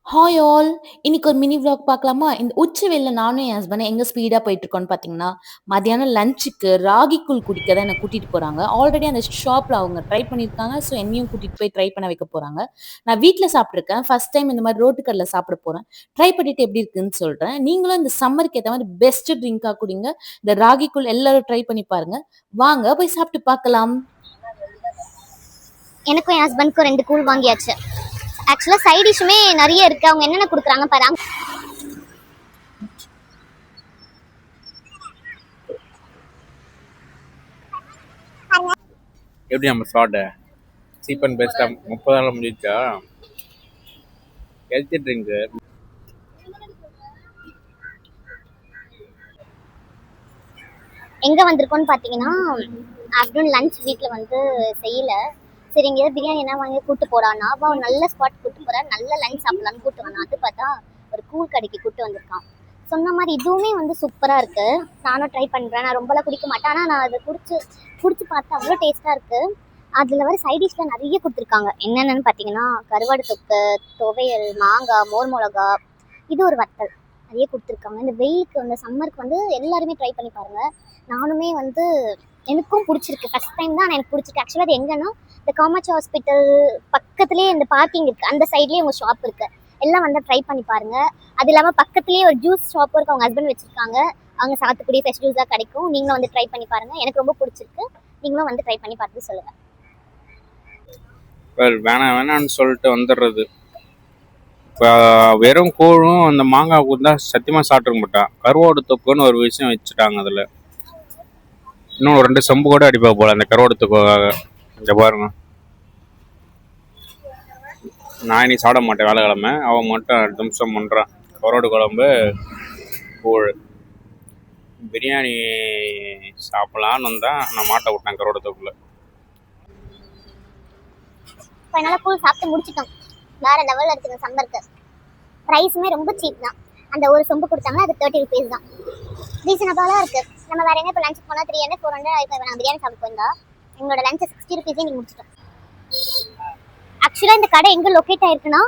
Hi all! இன்னைக்கு ஒரு mini vlog பார்க்கலாமா? இந்த உச்சி வெயில்ல நானும் என் ஹஸ்பண்டும் எங்க ஸ்பீடா போயிட்டுருக்கோம்னு பார்த்தீங்கன்னா, மதியானம் லஞ்சுக்கு ராகி கூழ் குடிக்க தான் என்ன கூட்டிட்டு போறாங்க. ஆல்ரெடி அந்த ஷாப்ல அவங்க ட்ரை பண்ணியிருக்காங்க. ஸோ என்னையும் கூட்டிட்டு போய் ட்ரை பண்ண வைக்க போறாங்க. நான் வீட்ல சாப்பிட்டுருக்கேன். ஃபர்ஸ்ட் டைம் இந்த மாரி ரோட்டு கடையில சாப்பிட போறேன். ட்ரை பண்ணிட்டு எப்படி இருக்குன்னு சொல்றேன். நீங்களும் இந்த சம்மருக்கு ஏத்த மாரி பெஸ்ட் ட்ரிங்க்கா குடிங்க. இந்த ராகி கூழ் எல்லாரும் ட்ரை பண்ணி பாருங்க. வாங்க போய் சாப்பிட்டு பார்க்கலாம். எனக்கும் என் ஹஸ்பண்ட்க்கும் 2 கூழ் வாங்கியாச்சு. ஆக்சுவலா சைட் டிஷ்ஷுமே நிறைய இருக்கு. அவங்க என்னென்ன கொடுக்குறாங்க பாரு. எப்படி நம்ம ஸ்பாட்டு சீப் அண்ட் பெஸ்ட்டாக 30 நாள் முடிச்சா ஹெல்த்தி ட்ரிங்க்கு. எங்க வந்திருக்கோம்னு பாத்தீங்கன்னா, ஆஃப்டர்நூன் லஞ்ச் வீட்டில் வந்து செய்யல. சரி எங்கேயாவது பிரியாணி என்ன வாங்கி கூட்டு போடான்னா, அப்போ அவன் நல்ல ஸ்பாட் கூட்டு போறா, நல்ல லஞ்ச் சாப்பிடலான்னு கூட்டு வந்தான். அது பார்த்தா ஒரு கூழ் கடைக்கு கூட்டு வந்திருக்கான். சொன்ன மாதிரி இதுவுமே வந்து சூப்பரா இருக்கு. நானும் ட்ரை பண்றேன். நான் ரொம்பலாம் குடிக்க மாட்டேன், ஆனா நான் அதை குடிச்சு பார்த்தா அவ்வளோ டேஸ்டா இருக்கு. அதுல வர சைட் டிஷ்ல நிறைய கொடுத்துருக்காங்க. என்னென்னு பார்த்தீங்கன்னா, கருவாடு தொக்கு, துவையல், மாங்காய், மோர் மிளகா, இது ஒரு வத்தல் நிறைய கொடுத்துருக்காங்க. இந்த வெயிலுக்கு வந்து சம்மருக்கு வந்து எல்லாருமே ட்ரை பண்ணி பாருங்க. நானுமே வந்து எனக்கும் பிடிச்சிருக்கு. ஃபர்ஸ்ட் டைம் தான் எனக்கு பிடிச்சிருக்கு. ஆக்சுவலாக அது எங்கன்னா, இந்த காமாட்சி ஹாஸ்பிட்டல் பக்கத்துலேயே இந்த பார்க்கிங் இருக்குது, அந்த சைட்லேயே உங்கள் ஷாப் இருக்குது. எல்லாம் வந்து ட்ரை பண்ணி பாருங்கள். அது இல்லாமல் பக்கத்துலேயே ஒரு ஜூஸ் ஷாப்பும் இருக்குது. அவங்க ஹஸ்பண்ட் வச்சுருக்காங்க. அங்கே சாத்துக்குடி ஃப்ரெஷ் ஜூஸாக கிடைக்கும். நீங்களும் வந்து ட்ரை பண்ணி பாருங்கள். எனக்கு ரொம்ப பிடிச்சிருக்கு. நீங்களும் வந்து ட்ரை பண்ணி பார்த்து சொல்லுங்கள். வேணான்னு சொல்லிட்டு வந்துடுறது. இப்போ வெறும் கூழும் அந்த மாங்காய் கூழ் சத்தியமாக சாப்பிட்டுக்க மாட்டான். கருவாடு தொக்குன்னு ஒரு விஷயம் வச்சுட்டாங்க. அதில் இன்னும் 2 செம்பு கூட அடிப்பா போல அந்த கருவாடு தொக்குக்காக. இங்கே பாருங்க, நான் இனி சாப்பிட மாட்டேன் வேலைக்கிழமை. அவன் மட்டும் 2 நிமிஷம் பண்ணுறான். கருவாடு குழம்பு, கூழ், பிரியாணி சாப்பிட்லான்னு வந்தால் நான் மாட்ட விட்டேன் கருவாடு தொக்குல. ஃபைனலாக கூழ் சாப்பிட்டு முடிச்சிட்டோம். வேறு லெவலில் இருக்குது சம்மருக்கு. ப்ரைஸுமே ரொம்ப சீப் தான். அந்த ஒரு சொம்பு கொடுத்தாங்க, அது 30 rupees தான். ரீசனபிளாக இருக்குது. நம்ம வேறு எங்கே இப்போ லஞ்சுக்கு போனால் 300 400 இப்போ நாங்கள் பிரியாணி சாப்பிட்டு போயிருந்தா எங்களோட லஞ்சை 60 rupees நீங்கள் முடிச்சிட்டோம். ஆக்சுவலாக இந்த கடை எங்கே லொக்கேட் ஆயிருக்குன்னா,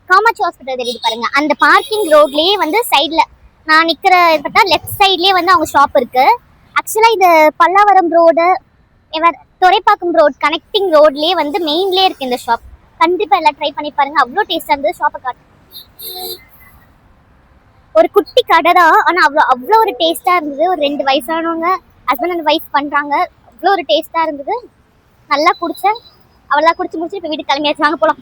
காமாட்சி ஹாஸ்பிட்டல் தெரியுது பாருங்க, அந்த பார்க்கிங் ரோட்லேயே வந்து சைடில் நான் நிற்கிற பார்த்தா லெஃப்ட் சைட்லேயே வந்து அவங்க ஷாப் இருக்குது. ஆக்சுவலாக இது Pallavaram road, Thoraipakkam road connecting ரோட்லேயே வந்து மெயின்லேயே இருக்குது இந்த ஷாப். கண்டிப்பாக எல்லாம் ட்ரை பண்ணி பாருங்க. அவ்வளோ டேஸ்டாக இருந்தது. ஷாப்பை காட்டு, ஒரு குட்டி கடை தான், ஆனால் அவ்வளோ ஒரு டேஸ்ட்டாக இருந்தது. ஒரு 2 வயசானவங்க ஹஸ்பண்ட் அண்ட் ஒய்ஃப் பண்ணுறாங்க. அவ்வளோ ஒரு டேஸ்ட்டாக இருந்தது. நல்லா குடித்தேன். அவளெல்லாம் குடிச்சு முடிச்சு இப்போ வீட்டுக்கு கிளம்பியாச்சு. வாங்க போகலாம்.